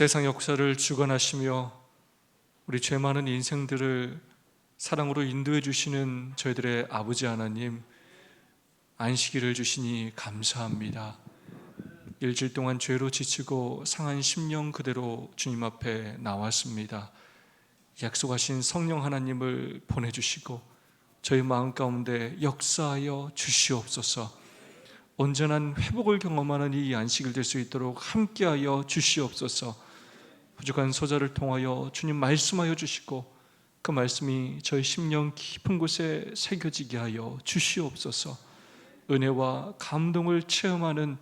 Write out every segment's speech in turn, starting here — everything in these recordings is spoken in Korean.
세상 역사를 주관하시며 우리 죄 많은 인생들을 사랑으로 인도해 주시는 저희들의 아버지 하나님, 안식일을 주시니 감사합니다. 일주일 동안 죄로 지치고 상한 심령 그대로 주님 앞에 나왔습니다. 약속하신 성령 하나님을 보내주시고 저희 마음 가운데 역사하여 주시옵소서. 온전한 회복을 경험하는 이 안식일 될 수 있도록 함께하여 주시옵소서. 부족한 소자를 통하여 주님 말씀하여 주시고 그 말씀이 저희 심령 깊은 곳에 새겨지게 하여 주시옵소서. 은혜와 감동을 체험하는,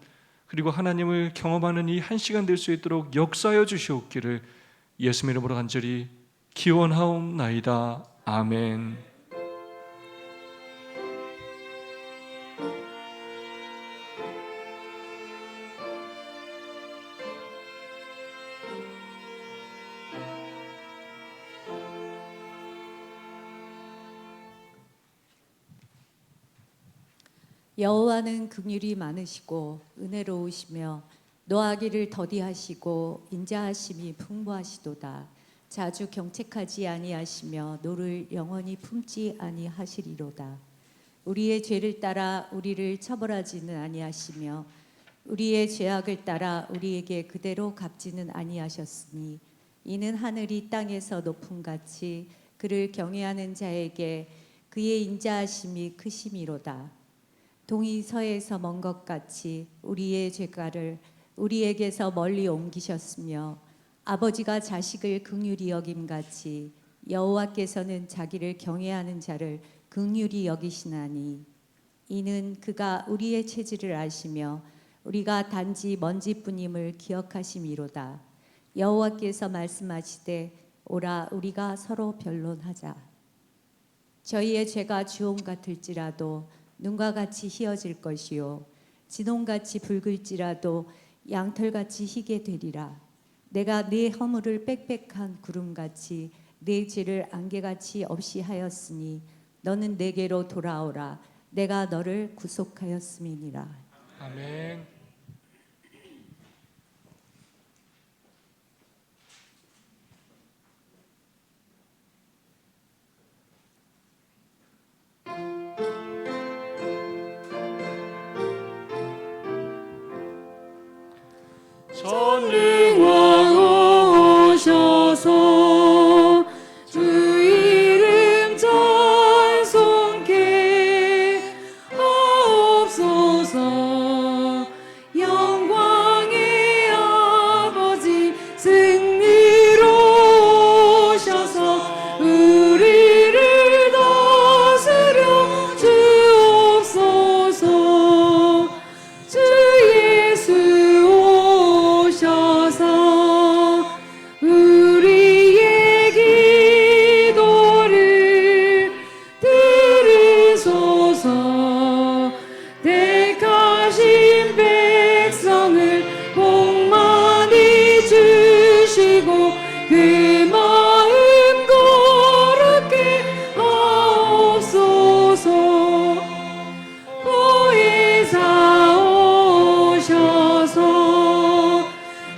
그리고 하나님을 경험하는 이 한 시간 될 수 있도록 역사하여 주시옵기를 예수님 이름으로 간절히 기원하옵나이다. 아멘. 여호와는 긍휼이 많으시고 은혜로우시며 노하기를 더디하시고 인자하심이 풍부하시도다. 자주 경책하지 아니하시며 노를 영원히 품지 아니하시리로다. 우리의 죄를 따라 우리를 처벌하지는 아니하시며 우리의 죄악을 따라 우리에게 그대로 갚지는 아니하셨으니 이는 하늘이 땅에서 높음같이 그를 경외하는 자에게 그의 인자하심이 크심이로다. 동이 서에서 먼 것 같이 우리의 죄가를 우리에게서 멀리 옮기셨으며 아버지가 자식을 긍휼히 여김같이 여호와께서는 자기를 경외하는 자를 긍휼히 여기시나니 이는 그가 우리의 체질을 아시며 우리가 단지 먼지뿐임을 기억하심이로다. 여호와께서 말씀하시되 오라 우리가 서로 변론하자. 저희의 죄가 주홍 같을지라도 눈과 같이 희어질 것이요 진홍같이 붉을지라도 양털같이 희게 되리라. 내가 네 허물을 빽빽한 구름같이 네 죄를 안개같이 없이 하였으니 너는 내게로 돌아오라. 내가 너를 구속하였음이니라. 아멘. 전능왕 오셔서 주 이름 찬송케 하옵소서. 영광의 아버지 승리로 오셔서 우리를 다스려 주옵소서. 주 예수 오셔서 우리의 기도를 들으소서. 택하신 백성을 복 많이 주시고 그 마음 거룩게 하옵소서. 보혜사 오셔서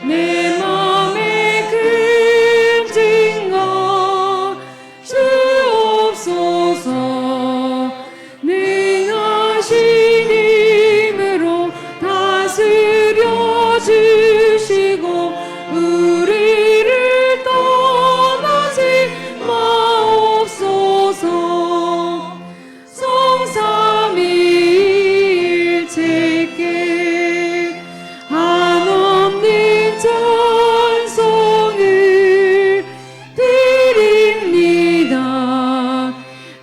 내 맘에 큰 증거 주옵소서. 능하신 힘으로 다스려 주시고 우리를 떠나지 마옵소서. 성삼위일체께 한없는 찬송을 드립니다.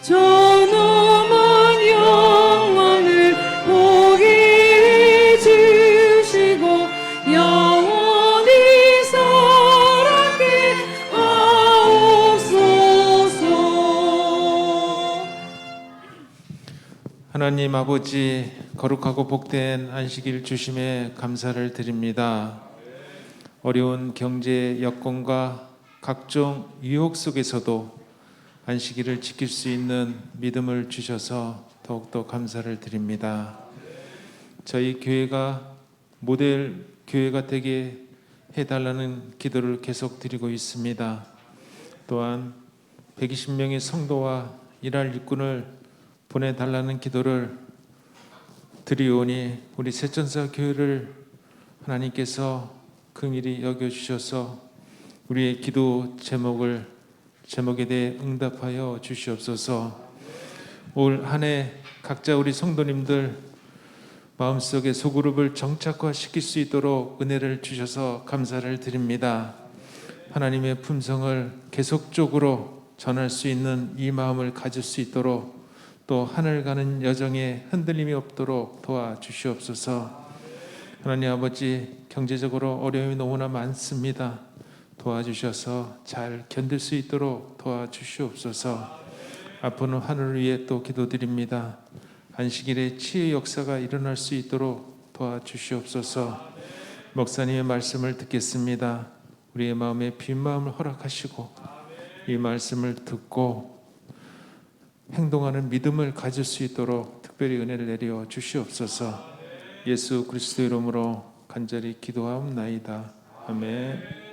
존엄한 영광을 보게 해주시고 영원히 살아게 하옵소서. 하나님 아버지, 거룩하고 복된 안식일 주심에 감사를 드립니다. 어려운 경제 여건과 각종 유혹 속에서도 안식일을 지킬 수 있는 믿음을 주셔서 더욱더 감사를 드립니다. 저희 교회가 모델 교회가 되게 해달라는 기도를 계속 드리고 있습니다. 또한 120명의 성도와 일할 일꾼을 보내달라는 기도를 드리오니 우리 새천사 교회를 하나님께서 긍휼히 여겨주셔서 우리의 기도 제목에 대해 응답하여 주시옵소서. 올 한 해 각자 우리 성도님들 마음속에 소그룹을 정착화시킬 수 있도록 은혜를 주셔서 감사를 드립니다. 하나님의 품성을 계속적으로 전할 수 있는 이 마음을 가질 수 있도록 또 하늘 가는 여정에 흔들림이 없도록 도와주시옵소서. 하나님 아버지, 경제적으로 어려움이 너무나 많습니다. 도와주셔서 잘 견딜 수 있도록 도와주시옵소서. 앞으로는 하늘을 위해 또 기도드립니다. 안식일에 치유 역사가 일어날 수 있도록 도와주시옵소서. 목사님의 말씀을 듣겠습니다. 우리의 마음에 빈 마음을 허락하시고 이 말씀을 듣고 행동하는 믿음을 가질 수 있도록 특별히 은혜를 내려 주시옵소서. 예수 그리스도 이름으로 간절히 기도하옵나이다. 아멘.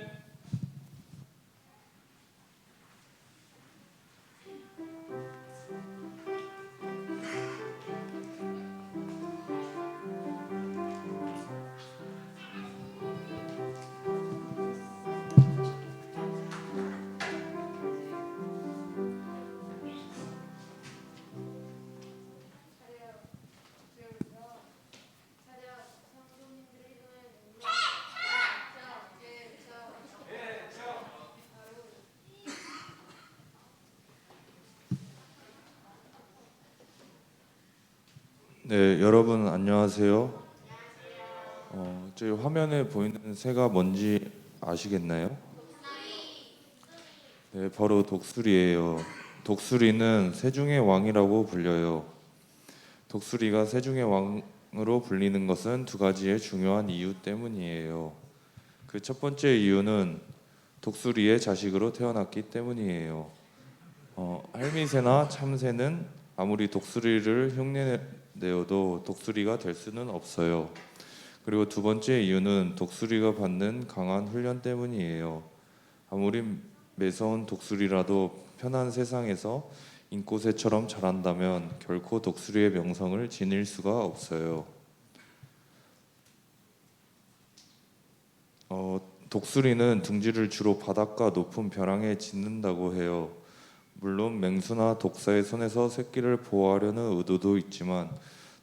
네, 여러분 안녕하세요. 저희 화면에 보이는 새가 뭔지 아시겠나요? 네, 바로 독수리예요. 독수리는 새 중의 왕이라고 불려요. 독수리가 새 중의 왕으로 불리는 것은 두 가지의 중요한 이유 때문이에요. 그 첫 번째 이유는 독수리의 자식으로 태어났기 때문이에요. 할미새나 참새는 아무리 독수리를 흉내내어도 독수리가 될 수는 없어요. 그리고 두 번째 이유는 독수리가 받는 강한 훈련 때문이에요. 아무리 매서운 독수리라도 편한 세상에서 인꼬새처럼 자란다면 결코 독수리의 명성을 지닐 수가 없어요. 독수리는 둥지를 주로 바닷가 높은 벼랑에 짓는다고 해요. 물론 맹수나 독사의 손에서 새끼를 보호하려는 의도도 있지만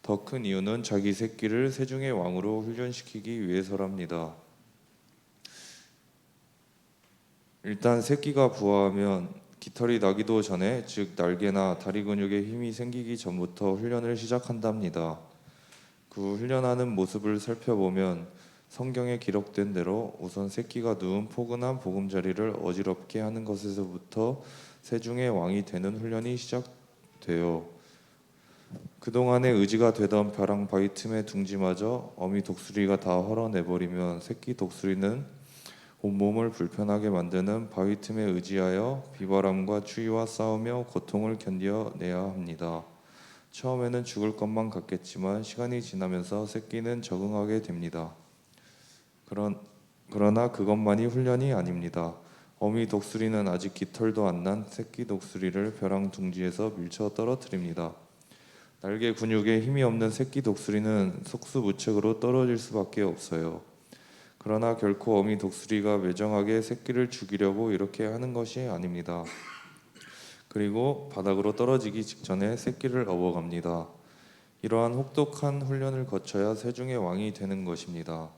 더 큰 이유는 자기 새끼를 새중의 왕으로 훈련시키기 위해서랍니다. 일단 새끼가 부화하면 깃털이 나기도 전에, 즉 날개나 다리 근육에 힘이 생기기 전부터 훈련을 시작한답니다. 그 훈련하는 모습을 살펴보면 성경에 기록된 대로 우선 새끼가 누운 포근한 보금자리를 어지럽게 하는 것에서부터 새중의 왕이 되는 훈련이 시작돼요. 그동안의 의지가 되던 벼랑 바위 틈의 둥지마저 어미 독수리가 다 헐어내버리면 새끼 독수리는 온몸을 불편하게 만드는 바위 틈에 의지하여 비바람과 추위와 싸우며 고통을 견뎌내야 합니다. 처음에는 죽을 것만 같겠지만 시간이 지나면서 새끼는 적응하게 됩니다. 그러나 그것만이 훈련이 아닙니다. 어미 독수리는 아직 깃털도 안 난 새끼 독수리를 벼랑 둥지에서 밀쳐 떨어뜨립니다. 날개 근육에 힘이 없는 새끼 독수리는 속수무책으로 떨어질 수밖에 없어요. 그러나 결코 어미 독수리가 매정하게 새끼를 죽이려고 이렇게 하는 것이 아닙니다. 그리고 바닥으로 떨어지기 직전에 새끼를 업어갑니다. 이러한 혹독한 훈련을 거쳐야 새중의 왕이 되는 것입니다.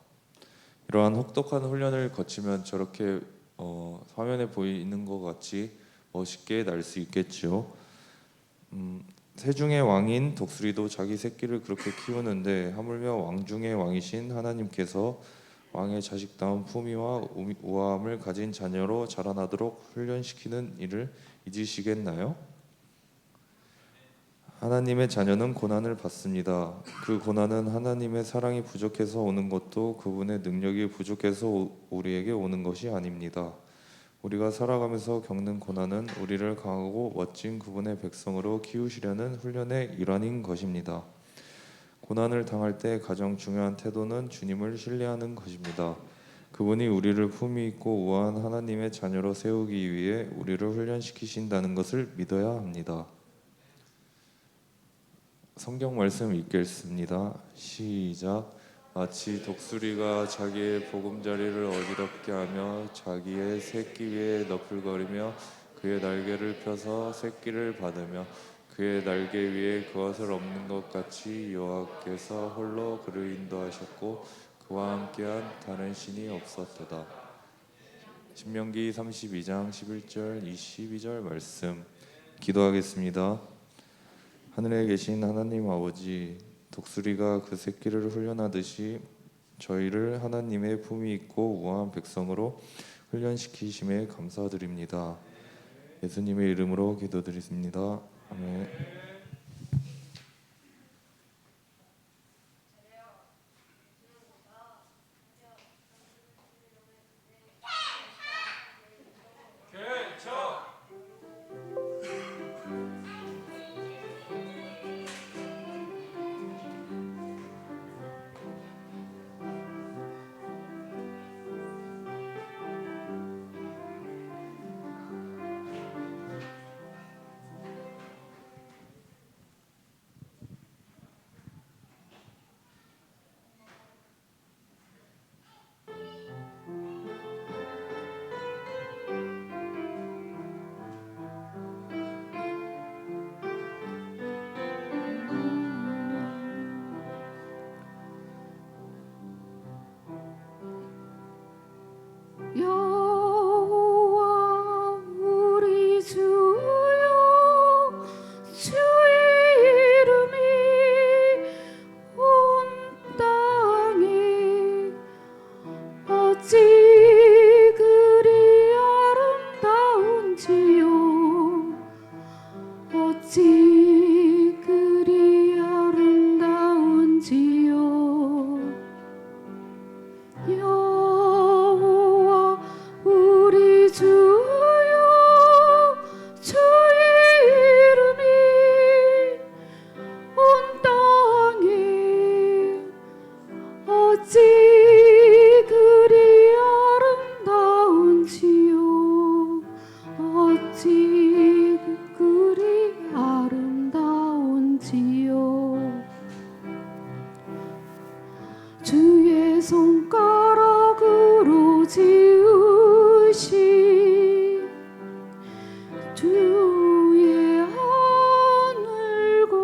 이러한 혹독한 훈련을 거치면 저렇게 화면에 보이는 것 같이 멋있게 날 수 있겠죠. 새중의 왕인 독수리도 자기 새끼를 그렇게 키우는데 하물며 왕중의 왕이신 하나님께서 왕의 자식다운 품위와 우아함을 가진 자녀로 자라나도록 훈련시키는 일을 잊으시겠나요? 하나님의 자녀는 고난을 받습니다. 그 고난은 하나님의 사랑이 부족해서 오는 것도 그분의 능력이 부족해서 우리에게 오는 것이 아닙니다. 우리가 살아가면서 겪는 고난은 우리를 강하고 멋진 그분의 백성으로 키우시려는 훈련의 일환인 것입니다. 고난을 당할 때 가장 중요한 태도는 주님을 신뢰하는 것입니다. 그분이 우리를 품위 있고 우아한 하나님의 자녀로 세우기 위해 우리를 훈련시키신다는 것을 믿어야 합니다. 성경 말씀 읽겠습니다. 시작. 마치 독수리가 자기의 보금자리를 어지럽게 하며 자기의 새끼 위에 너풀거리며 그의 날개를 펴서 새끼를 받으며 그의 날개 위에 그것을 엎는 것 같이 여호와께서 홀로 그를 인도하셨고 그와 함께한 다른 신이 없었도다. 신명기 32장 11절 22절 말씀 기도하겠습니다. 하늘에 계신 하나님 아버지, 독수리가 그 새끼를 훈련하듯이 저희를 하나님의 품위 있고 우아한 백성으로 훈련시키심에 감사드립니다. 예수님의 이름으로 기도드립니다. 아멘. 여호와 우리 주여 주의 이름이 온 땅에 어찌 그리 아름다운지요 어찌 그리 아름다운지요 여호와 우리 주여 주의 이름이 온 땅에 어찌 그리 아름다운지요 어찌 그리 아름다운지요 주의 손가락으로 지으신 주의 하늘과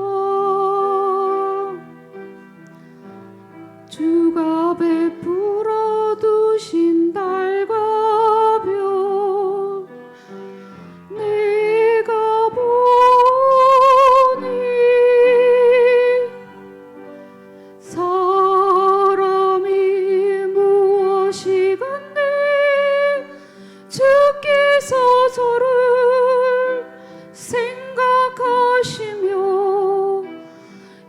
주가 베풀어 두신 달과 별 내가 보니 사람이 무엇이간데 주께서 저를 생각하시며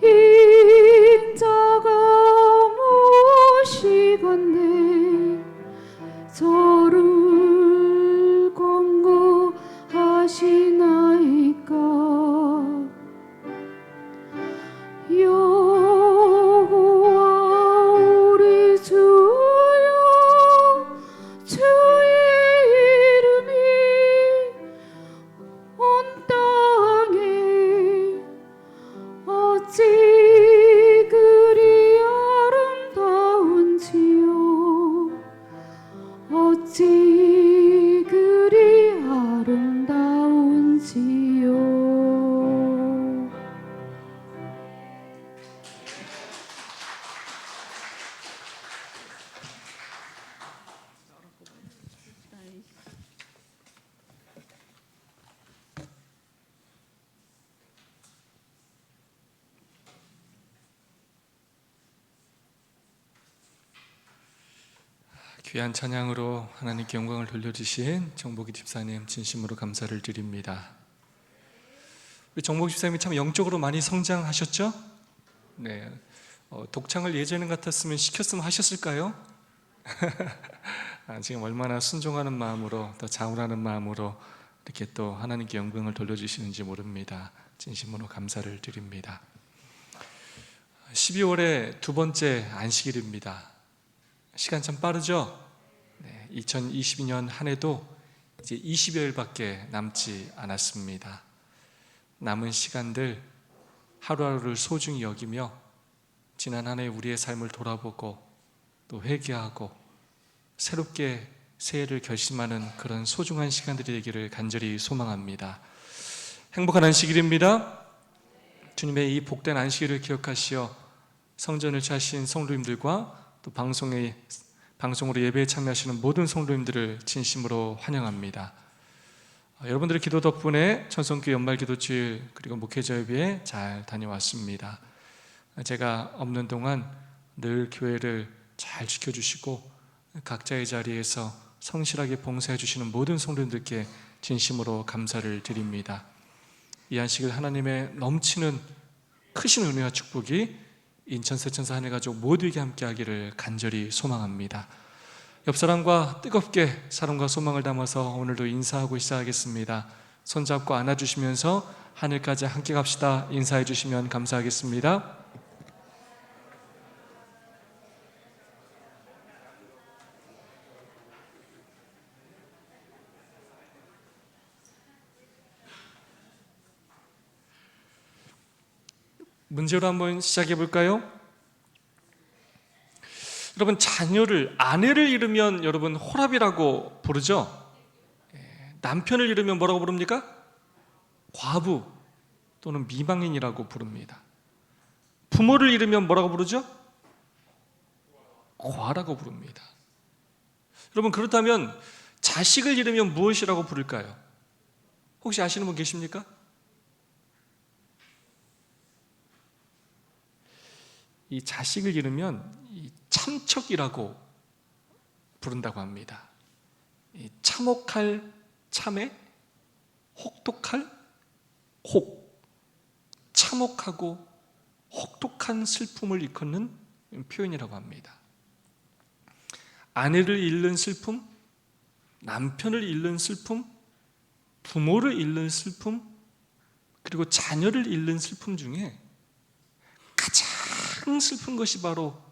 인자가 무엇이간데 저를 권고하시나이까 여호와 우리 주여 주의 이름이 온 땅에 어찌 그리 아름다운지요 어찌 그리 아름다운지요 귀한 찬양으로 하나님께 영광을 돌려주신 정복희 집사님 진심으로 감사를 드립니다. 우리 정복희 집사님이 참 영적으로 많이 성장하셨죠? 네, 독창을 예전 같았으면 시켰으면 하셨을까요? 지금 얼마나 순종하는 마음으로 또 자원하는 마음으로 이렇게 또 하나님께 영광을 돌려주시는지 모릅니다. 진심으로 감사를 드립니다. 12월의 두 번째 안식일입니다. 시간 참 빠르죠? 2022년 한 해도 이제 20여일밖에 남지 않았습니다. 남은 시간들 하루하루를 소중히 여기며 지난 한 해 우리의 삶을 돌아보고 또 회개하고 새롭게 새해를 결심하는 그런 소중한 시간들이 되기를 간절히 소망합니다. 행복한 안식일입니다. 주님의 이 복된 안식일을 기억하시어 성전을 차신 성도님들과 또 방송으로 예배에 참여하시는 모든 성도님들을 진심으로 환영합니다. 여러분들의 기도 덕분에 천성교회 연말기도주일 그리고 목회자 예배에 잘 다녀왔습니다. 제가 없는 동안 늘 교회를 잘 지켜주시고 각자의 자리에서 성실하게 봉사해 주시는 모든 성도님들께 진심으로 감사를 드립니다. 이 안식일 하나님의 넘치는 크신 은혜와 축복이 인천 세천사 한해 가족 모두에게 함께하기를 간절히 소망합니다. 옆 사람과 뜨겁게 사랑과 소망을 담아서 오늘도 인사하고 시작하겠습니다. 손잡고 안아주시면서 하늘까지 함께 갑시다. 인사해 주시면 감사하겠습니다. 문제로 한번 시작해 볼까요? 여러분, 자녀를, 아내를 잃으면 여러분 호랍이라고 부르죠? 남편을 잃으면 뭐라고 부릅니까? 과부 또는 미망인이라고 부릅니다. 부모를 잃으면 뭐라고 부르죠? 고아라고 부릅니다. 여러분, 그렇다면 자식을 잃으면 무엇이라고 부를까요? 혹시 아시는 분 계십니까? 이 자식을 잃으면 이 참척이라고 부른다고 합니다. 이 참혹할 참에 혹독할 혹, 참혹하고 혹독한 슬픔을 일컫는 표현이라고 합니다. 아내를 잃는 슬픔, 남편을 잃는 슬픔, 부모를 잃는 슬픔, 그리고 자녀를 잃는 슬픔 중에 가장 슬픈 것이 바로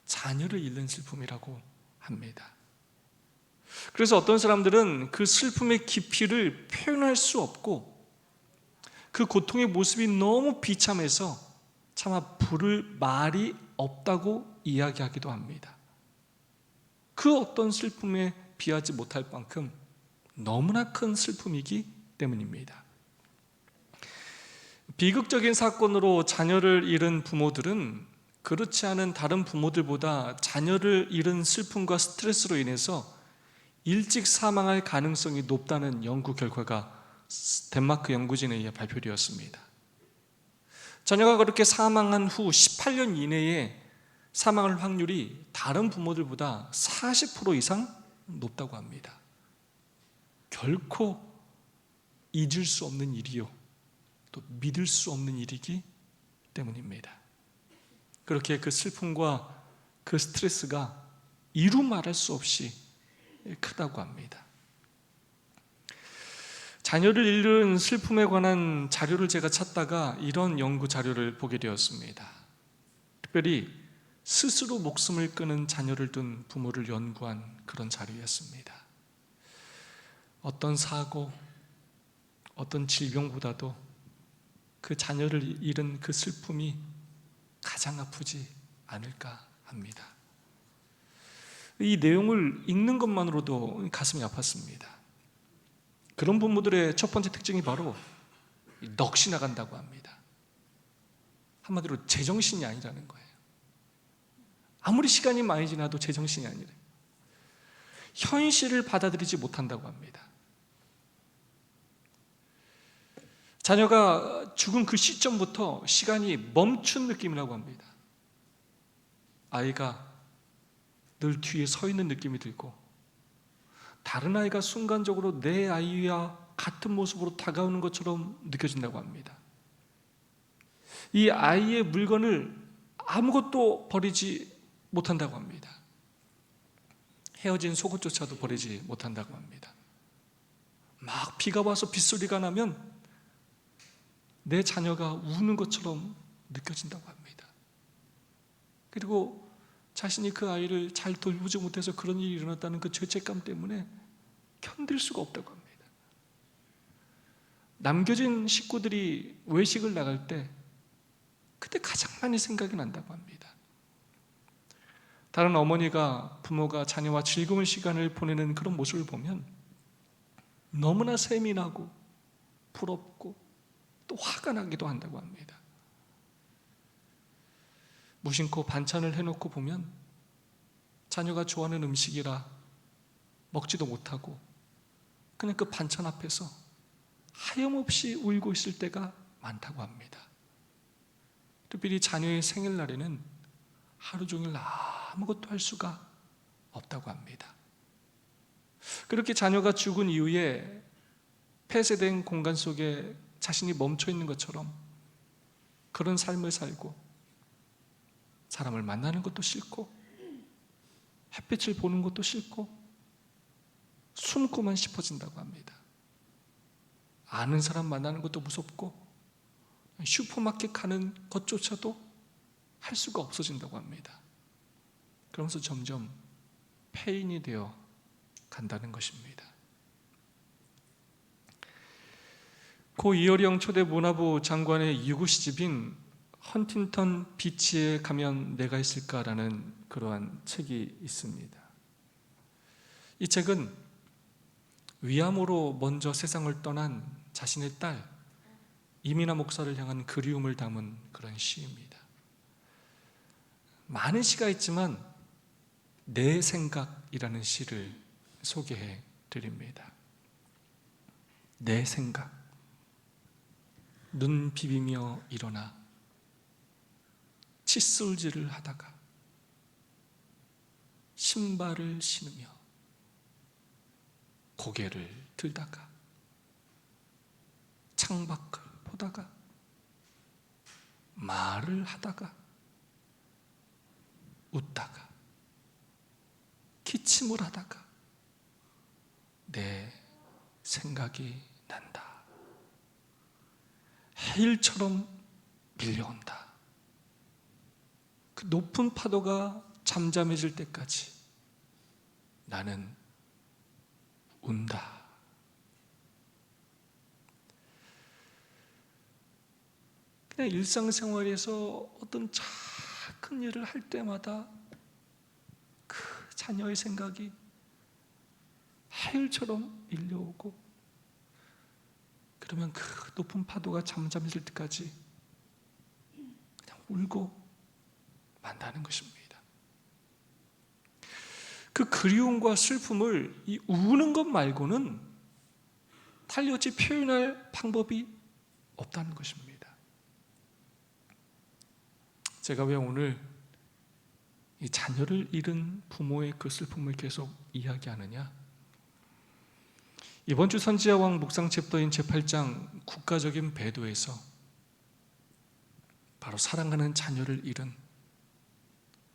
자녀를 잃는 슬픔이라고 합니다. 그래서 어떤 사람들은 그 슬픔의 깊이를 표현할 수 없고 그 고통의 모습이 너무 비참해서 차마 부를 말이 없다고 이야기하기도 합니다. 그 어떤 슬픔에 비하지 못할 만큼 너무나 큰 슬픔이기 때문입니다. 비극적인 사건으로 자녀를 잃은 부모들은 그렇지 않은 다른 부모들보다 자녀를 잃은 슬픔과 스트레스로 인해서 일찍 사망할 가능성이 높다는 연구 결과가 덴마크 연구진에 의해 발표되었습니다. 자녀가 그렇게 사망한 후 18년 이내에 사망할 확률이 다른 부모들보다 40% 이상 높다고 합니다. 결코 잊을 수 없는 일이요, 또 믿을 수 없는 일이기 때문입니다. 그렇게 그 슬픔과 그 스트레스가 이루 말할 수 없이 크다고 합니다. 자녀를 잃은 슬픔에 관한 자료를 제가 찾다가 이런 연구 자료를 보게 되었습니다. 특별히 스스로 목숨을 끊은 자녀를 둔 부모를 연구한 그런 자료였습니다. 어떤 사고, 어떤 질병보다도 그 자녀를 잃은 그 슬픔이 가장 아프지 않을까 합니다. 이 내용을 읽는 것만으로도 가슴이 아팠습니다. 그런 부모들의 첫 번째 특징이 바로 넋이 나간다고 합니다. 한마디로 제정신이 아니라는 거예요. 아무리 시간이 많이 지나도 제정신이 아니래요. 현실을 받아들이지 못한다고 합니다. 자녀가 죽은 그 시점부터 시간이 멈춘 느낌이라고 합니다. 아이가 늘 뒤에 서 있는 느낌이 들고 다른 아이가 순간적으로 내 아이와 같은 모습으로 다가오는 것처럼 느껴진다고 합니다. 이 아이의 물건을 아무것도 버리지 못한다고 합니다. 헤어진 속옷조차도 버리지 못한다고 합니다. 막 비가 와서 빗소리가 나면 내 자녀가 우는 것처럼 느껴진다고 합니다. 그리고 자신이 그 아이를 잘 돌보지 못해서 그런 일이 일어났다는 그 죄책감 때문에 견딜 수가 없다고 합니다. 남겨진 식구들이 외식을 나갈 때 그때 가장 많이 생각이 난다고 합니다. 다른 어머니가, 부모가 자녀와 즐거운 시간을 보내는 그런 모습을 보면 너무나 셈이 나고 부럽고 또 화가 나기도 한다고 합니다. 무심코 반찬을 해놓고 보면 자녀가 좋아하는 음식이라 먹지도 못하고 그냥 그 반찬 앞에서 하염없이 울고 있을 때가 많다고 합니다. 특별히 자녀의 생일날에는 하루 종일 아무것도 할 수가 없다고 합니다. 그렇게 자녀가 죽은 이후에 폐쇄된 공간 속에 자신이 멈춰 있는 것처럼 그런 삶을 살고 사람을 만나는 것도 싫고 햇빛을 보는 것도 싫고 숨고만 싶어진다고 합니다. 아는 사람 만나는 것도 무섭고 슈퍼마켓 가는 것조차도 할 수가 없어진다고 합니다. 그러면서 점점 폐인이 되어 간다는 것입니다. 고 이어령 초대 문화부 장관의 유구 시집인 헌팅턴 비치에 가면 내가 있을까라는 그러한 책이 있습니다. 이 책은 위암으로 먼저 세상을 떠난 자신의 딸 이민아 목사를 향한 그리움을 담은 그런 시입니다. 많은 시가 있지만 내 생각이라는 시를 소개해 드립니다. 내 생각. 눈 비비며 일어나 칫솔질을 하다가 신발을 신으며 고개를 들다가 창밖을 보다가 말을 하다가 웃다가 기침을 하다가 내 생각이 난다. 해일처럼 밀려온다. 그 높은 파도가 잠잠해질 때까지 나는 운다. 그냥 일상생활에서 어떤 작은 일을 할 때마다 그 자녀의 생각이 해일처럼 밀려오고 그러면 그 높은 파도가 잠잠해질 때까지 그냥 울고 만다는 것입니다. 그 그리움과 슬픔을 이 우는 것 말고는 달리 어찌 표현할 방법이 없다는 것입니다. 제가 왜 오늘 이 자녀를 잃은 부모의 그 슬픔을 계속 이야기하느냐? 이번 주 선지자 왕 묵상 챕터인 제8장 국가적인 배도에서 바로 사랑하는 자녀를 잃은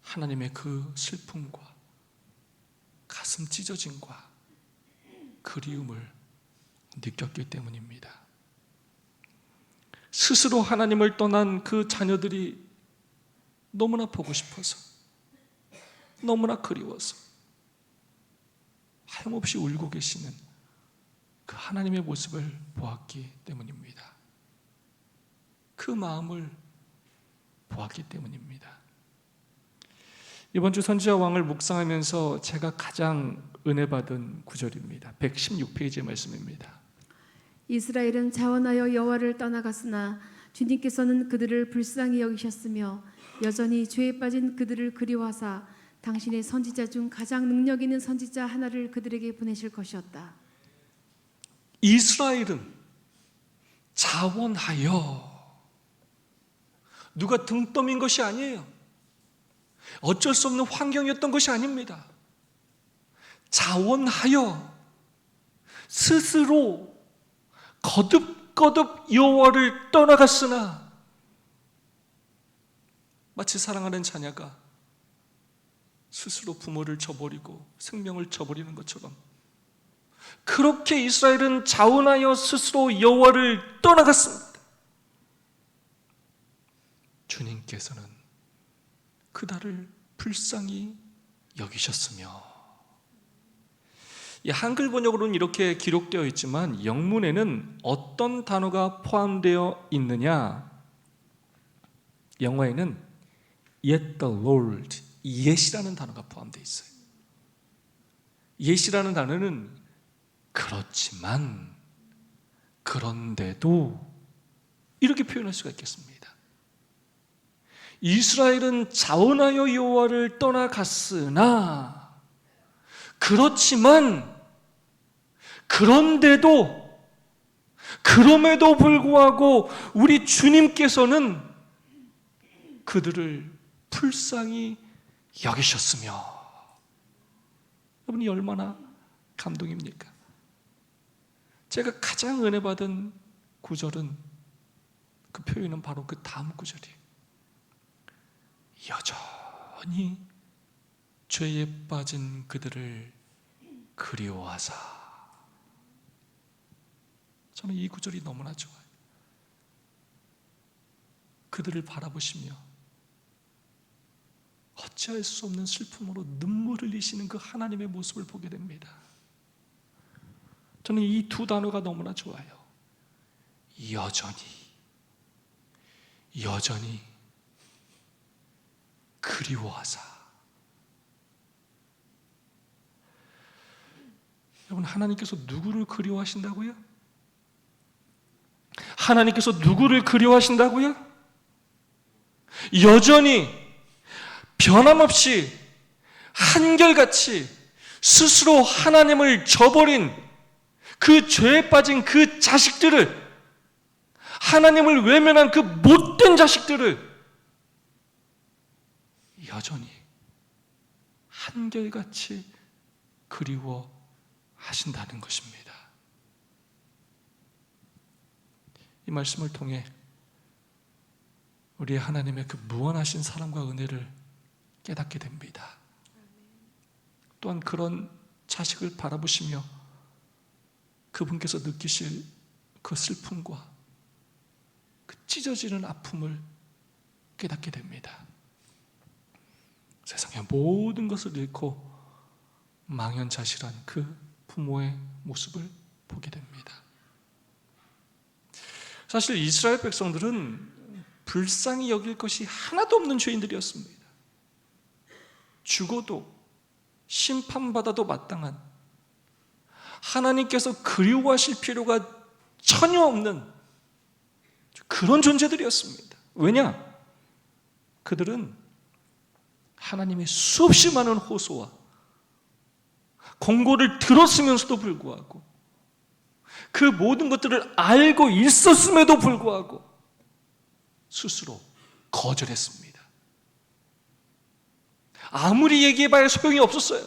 하나님의 그 슬픔과 가슴 찢어짐과 그리움을 느꼈기 때문입니다. 스스로 하나님을 떠난 그 자녀들이 너무나 보고 싶어서, 너무나 그리워서 하염없이 울고 계시는 그 하나님의 모습을 보았기 때문입니다. 그 마음을 보았기 때문입니다. 이번 주 선지자 왕을 묵상하면서 제가 가장 은혜 받은 구절입니다. 116페이지의 말씀입니다. 이스라엘은 자원하여 여호와를 떠나갔으나 주님께서는 그들을 불쌍히 여기셨으며 여전히 죄에 빠진 그들을 그리워하사 당신의 선지자 중 가장 능력 있는 선지자 하나를 그들에게 보내실 것이었다. 이스라엘은 자원하여, 누가 등 떠민 것이 아니에요. 어쩔 수 없는 환경이었던 것이 아닙니다. 자원하여 스스로 거듭거듭 여호와를 떠나갔으나, 마치 사랑하는 자녀가 스스로 부모를 저버리고 생명을 저버리는 것처럼 그렇게 이스라엘은 자원하여 스스로 여호와를 떠나갔습니다. 주님께서는 그달을 불쌍히 여기셨으며. 이 한글 번역으로는 이렇게 기록되어 있지만 영문에는 어떤 단어가 포함되어 있느냐? 영어에는 yet the Lord, yet이라는 단어가 포함되어 있어요. yet이라는 단어는 그렇지만, 그런데도 이렇게 표현할 수가 있겠습니다. 이스라엘은 자원하여 여호와를 떠나갔으나, 그렇지만, 그런데도, 그럼에도 불구하고 우리 주님께서는 그들을 불쌍히 여기셨으며. 여러분이 얼마나 감동입니까? 제가 가장 은혜 받은 구절은, 그 표현은 바로 그 다음 구절이에요. 여전히 죄에 빠진 그들을 그리워하사. 저는 이 구절이 너무나 좋아요. 그들을 바라보시며 어찌할 수 없는 슬픔으로 눈물을 흘리시는 그 하나님의 모습을 보게 됩니다. 저는 이 두 단어가 너무나 좋아요. 여전히 그리워하사. 여러분, 하나님께서 누구를 그리워하신다고요? 하나님께서 누구를 그리워하신다고요? 여전히 변함없이 한결같이 스스로 하나님을 저버린 그 죄에 빠진 그 자식들을, 하나님을 외면한 그 못된 자식들을 여전히 한결같이 그리워하신다는 것입니다. 이 말씀을 통해 우리 하나님의 그 무한하신 사랑과 은혜를 깨닫게 됩니다. 또한 그런 자식을 바라보시며 그분께서 느끼실 그 슬픔과 그 찢어지는 아픔을 깨닫게 됩니다. 세상의 모든 것을 잃고 망연자실한 그 부모의 모습을 보게 됩니다. 사실 이스라엘 백성들은 불쌍히 여길 것이 하나도 없는 죄인들이었습니다. 죽어도 심판받아도 마땅한, 하나님께서 그리워하실 필요가 전혀 없는 그런 존재들이었습니다. 왜냐? 그들은 하나님의 수없이 많은 호소와 공고를 들었으면서도 불구하고, 그 모든 것들을 알고 있었음에도 불구하고 스스로 거절했습니다. 아무리 얘기해봐야 소용이 없었어요.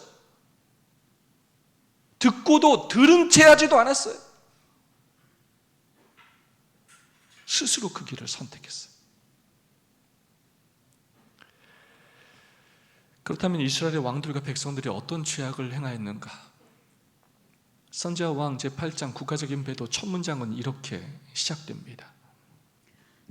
듣고도 들은 채 하지도 않았어요. 스스로 그 길을 선택했어요. 그렇다면 이스라엘의 왕들과 백성들이 어떤 죄악을 행하였는가? 선지자 왕 제8장 국가적인 배도 첫 문장은 이렇게 시작됩니다.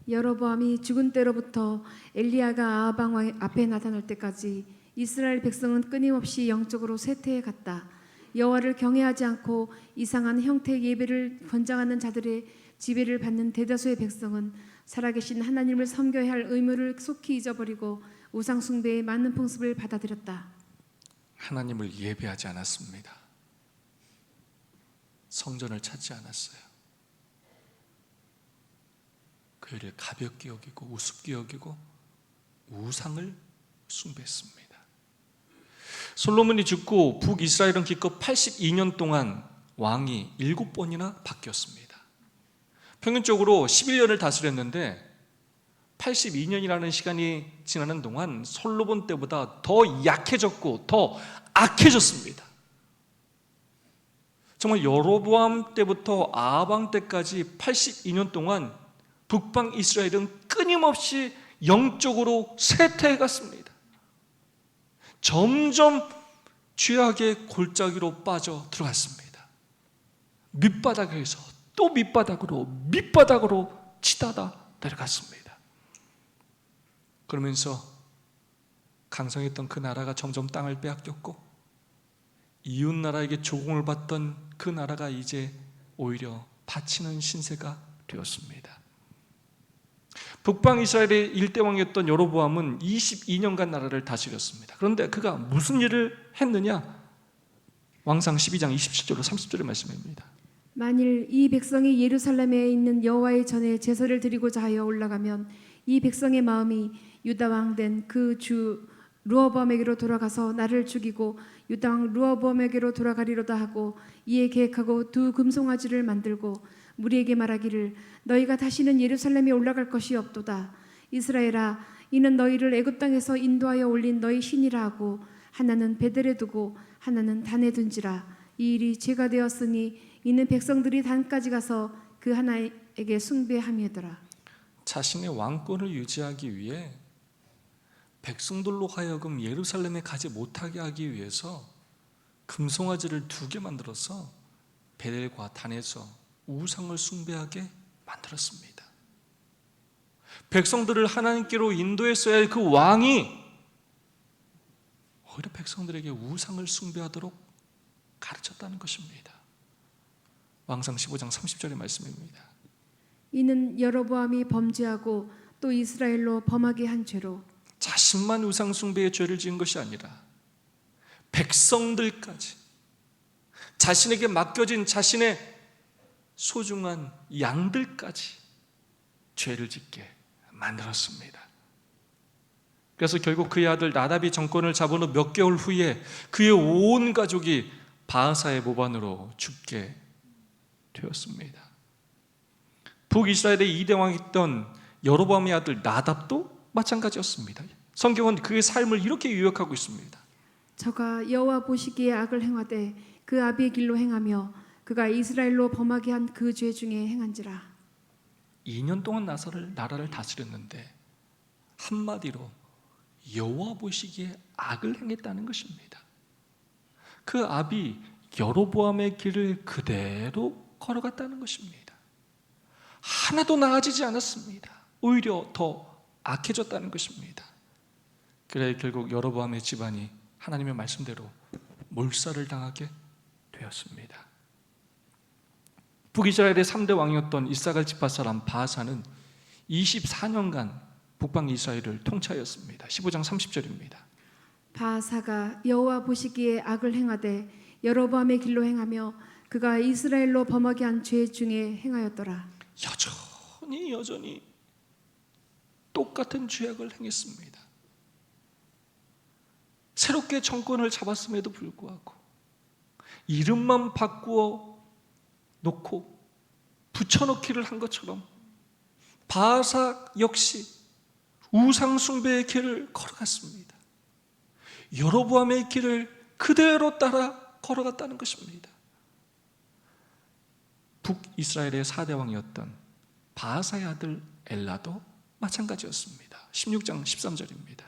여로보암이 죽은 때로부터 엘리야가 아합 왕 앞에 나타날 때까지 이스라엘 백성은 끊임없이 영적으로 쇠퇴해 갔다. 여호와를 경외하지 않고 이상한 형태의 예배를 권장하는 자들의 지배를 받는 대다수의 백성은 살아계신 하나님을 섬겨야 할 의무를 속히 잊어버리고 우상 숭배의 많은 풍습을 받아들였다. 하나님을 예배하지 않았습니다. 성전을 찾지 않았어요. 그 일을 가볍게 여기고 우습게 여기고 우상을 숭배했습니다. 솔로몬이 죽고 북이스라엘은 기껏 82년 동안 왕이 7번이나 바뀌었습니다. 평균적으로 11년을 다스렸는데 82년이라는 시간이 지나는 동안 솔로몬 때보다 더 약해졌고 더 악해졌습니다. 정말 여로보암 때부터 아합 왕 때까지 82년 동안 북방 이스라엘은 끊임없이 영적으로 쇠퇴해 갔습니다. 점점 죄악의 골짜기로 빠져 들어갔습니다. 밑바닥에서 또 밑바닥으로 치닫아 내려갔습니다. 그러면서 강성했던 그 나라가 점점 땅을 빼앗겼고 이웃 나라에게 조공을 받던 그 나라가 이제 오히려 바치는 신세가 되었습니다. 북방 이스라엘의 일대왕이었던 여로보암은 22년간 나라를 다스렸습니다. 그런데 그가 무슨 일을 했느냐? 왕상 12장 27절로 30절의 말씀입니다. 만일 이 백성이 예루살렘에 있는 여호와의 전에 제사를 드리고자 하여 올라가면 이 백성의 마음이 유다 왕 된 그 주 르호보암에게로 돌아가서 나를 죽이고 유다 왕 르호보암에게로 돌아가리로다 하고 이에 계획하고 두 금송아지를 만들고 무리에게 말하기를 너희가 다시는 예루살렘에 올라갈 것이 없도다. 이스라엘아, 이는 너희를 애굽 땅에서 인도하여 올린 너희 신이라 하고 하나는 베델에 두고 하나는 단에 둔지라. 이 일이 죄가 되었으니 이는 백성들이 단까지 가서 그 하나에게 숭배함이더라. 자신의 왕권을 유지하기 위해 백성들로 하여금 예루살렘에 가지 못하게 하기 위해서 금송아지를 2개 만들어서 베델과 단에서 우상을 숭배하게 만들었습니다. 백성들을 하나님께로 인도했어야 할 그 왕이 오히려 백성들에게 우상을 숭배하도록 가르쳤다는 것입니다. 왕상 15장 30절의 말씀입니다. 이는 여로보암이 범죄하고 또 이스라엘로 범하게 한 죄로 자신만 우상 숭배의 죄를 지은 것이 아니라 백성들까지 자신에게 맡겨진 자신의 소중한 양들까지 죄를 짓게 만들었습니다. 그래서 결국 그의 아들 나답이 정권을 잡은 후 몇 개월 후에 그의 온 가족이 바하사의 모반으로 죽게 되었습니다. 북이스라엘의 2대 왕이었던 여로보암의 아들 나답도 마찬가지였습니다. 성경은 그의 삶을 이렇게 요약하고 있습니다. 저가 여호와 보시기에 악을 행하되 그 아비의 길로 행하며 그가 이스라엘로 범하게 한 그 죄 중에 행한지라. 2년 동안 나라를 다스렸는데 한마디로 여호와 보시기에 악을 행했다는 것입니다. 그 아비 여로보암의 길을 그대로 걸어갔다는 것입니다. 하나도 나아지지 않았습니다. 오히려 더 악해졌다는 것입니다. 그래 결국 여로보암의 집안이 하나님의 말씀대로 몰살을 당하게 되었습니다. 북이스라엘의 3대 왕이었던 이사갈 지파 사람 바하사는 24년간 북방 이스라엘을 통치하였습니다. 15장 30절입니다. 바하사가 여호와 보시기에 악을 행하되 여로보암의 길로 행하며 그가 이스라엘로 범하게 한 죄 중에 행하였더라. 여전히 똑같은 죄악을 행했습니다. 새롭게 정권을 잡았음에도 불구하고 이름만 바꾸어 놓고 붙여넣기를 한 것처럼 바하사 역시 우상 숭배의 길을 걸어갔습니다. 여로보암의 길을 그대로 따라 걸어갔다는 것입니다. 북이스라엘의 4대 왕이었던 바하사의 아들 엘라도 마찬가지였습니다. 16장 13절입니다.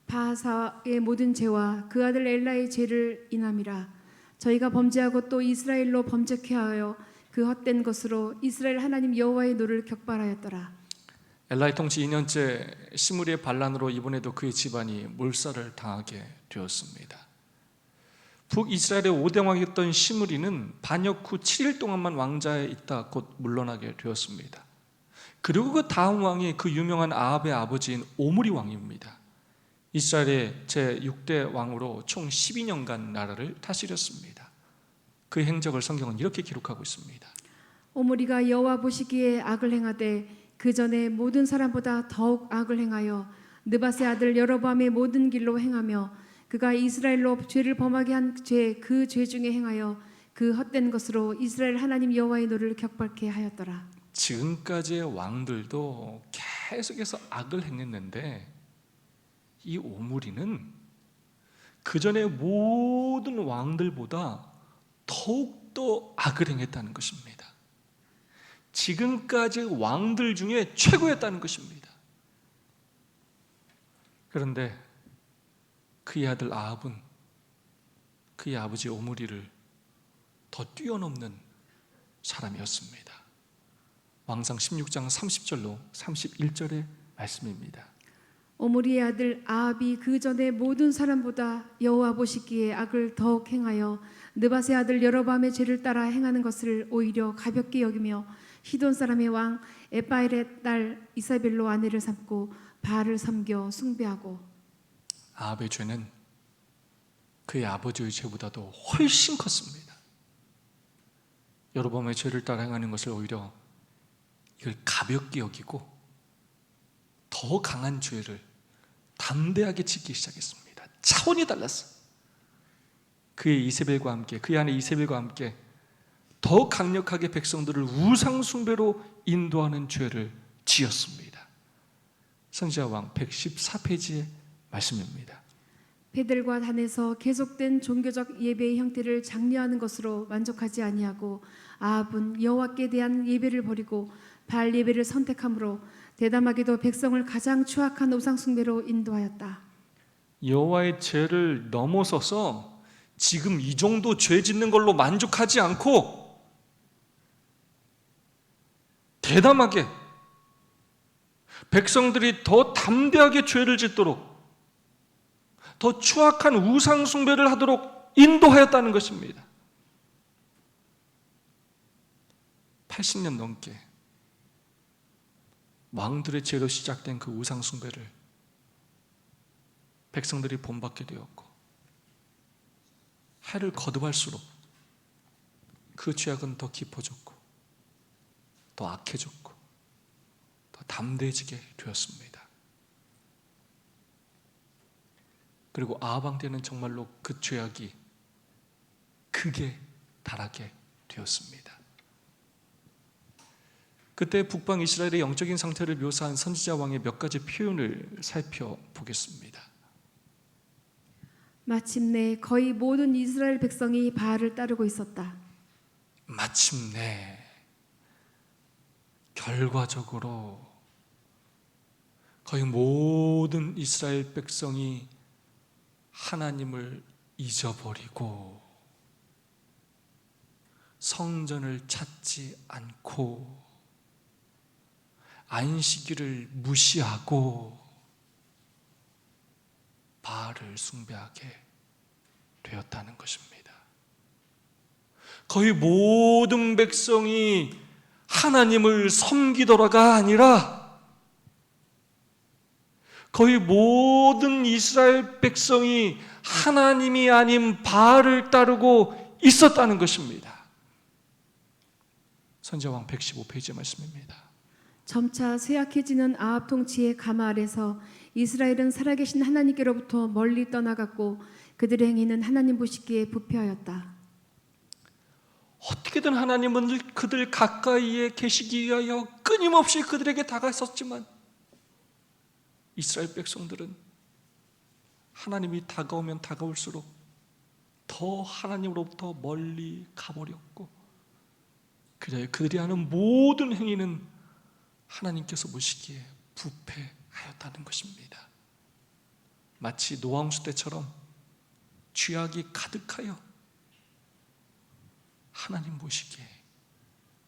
바하사의 모든 죄와 그 아들 엘라의 죄를 인함이라. 저희가 범죄하고 또 이스라엘로 범죄케 하여 그 헛된 것으로 이스라엘 하나님 여호와의 노를 격발하였더라. 엘라의 통치 2년째 시므리의 반란으로 이번에도 그의 집안이 몰살을 당하게 되었습니다. 북이스라엘의 5대 왕이었던 시므리는 반역 후 7일 동안만 왕자에 있다 곧 물러나게 되었습니다. 그리고 그 다음 왕이 그 유명한 아합의 아버지인 오므리 왕입니다. 이스라엘의 제6대 왕으로 총 12년간 나라를 다스렸습니다. 그 행적을 성경은 이렇게 기록하고 있습니다. 오므리가 여호와 보시기에 악을 행하되 그 전에 모든 사람보다 더욱 악을 행하여 느밧의 아들 여로보암의 모든 길로 행하며 그가 이스라엘로 죄를 범하게 한 죄 그 죄 중에 행하여 그 헛된 것으로 이스라엘 하나님 여호와의 노를 격발케 하였더라. 지금까지의 왕들도 계속해서 악을 행했는데 이 오므리는 그 전에 모든 왕들보다 더욱더 악을 행했다는 것입니다. 지금까지 왕들 중에 최고였다는 것입니다. 그런데 그의 아들 아합은 그의 아버지 오므리를 더 뛰어넘는 사람이었습니다. 왕상 16장 30절로 31절의 말씀입니다. 오므리의 아들 아합이 그 전에 모든 사람보다 여호와 보시기에 악을 더욱 행하여 느밧의 아들 여로보암의 죄를 따라 행하는 것을 오히려 가볍게 여기며 시돈 사람의 왕 에바일의 딸 이사벨로 아내를 삼고 바알을 섬겨 숭배하고. 아합의 죄는 그의 아버지의 죄보다도 훨씬 컸습니다. 여로보암의 죄를 따라 행하는 것을 오히려 이걸 가볍게 여기고 더 강한 죄를 담대하게 짓기 시작했습니다. 차원이 달랐어요. 그의 이세벨과 함께, 그의 아내 이세벨과 함께 더 강력하게 백성들을 우상 숭배로 인도하는 죄를 지었습니다. 선지자 왕 114페이지의 말씀입니다. 베델과 단에서 계속된 종교적 예배의 형태를 장려하는 것으로 만족하지 아니하고 아합은 여호와께 대한 예배를 버리고 바알 예배를 선택함으로 대담하게도 백성을 가장 추악한 우상 숭배로 인도하였다. 여호와의 죄를 넘어서서 지금 이 정도 죄 짓는 걸로 만족하지 않고 대담하게 백성들이 더 담대하게 죄를 짓도록 더 추악한 우상 숭배를 하도록 인도하였다는 것입니다. 80년 넘게 왕들의 죄로 시작된 그 우상 숭배를 백성들이 본받게 되었고 해를 거듭할수록 그 죄악은 더 깊어졌고 더 악해졌고 더 담대해지게 되었습니다. 그리고 아합 왕 때는 정말로 그 죄악이 극에 달하게 되었습니다. 그때 북방 이스라엘의 영적인 상태를 묘사한 선지자 왕의 몇 가지 표현을 살펴보겠습니다. 마침내 거의 모든 이스라엘 백성이 바알을 따르고 있었다. 마침내 결과적으로 거의 모든 이스라엘 백성이 하나님을 잊어버리고 성전을 찾지 않고 안식일을 무시하고 바알을 숭배하게 되었다는 것입니다. 거의 모든 백성이 하나님을 섬기더라가 아니라 거의 모든 이스라엘 백성이 하나님이 아닌 바알을 따르고 있었다는 것입니다. 선지자왕 115페이지 말씀입니다. 점차 쇠약해지는 아합 통치의 가마 아래서 이스라엘은 살아계신 하나님께로부터 멀리 떠나갔고 그들의 행위는 하나님 보시기에 부패하였다. 어떻게든 하나님은 그들 가까이에 계시기 위하여 끊임없이 그들에게 다가섰지만 이스라엘 백성들은 하나님이 다가오면 다가올수록 더 하나님으로부터 멀리 가버렸고 그래야 그들이 하는 모든 행위는 하나님께서 보시기에 부패하였다는 것입니다. 마치 노아홍수 때처럼 죄악이 가득하여 하나님 보시기에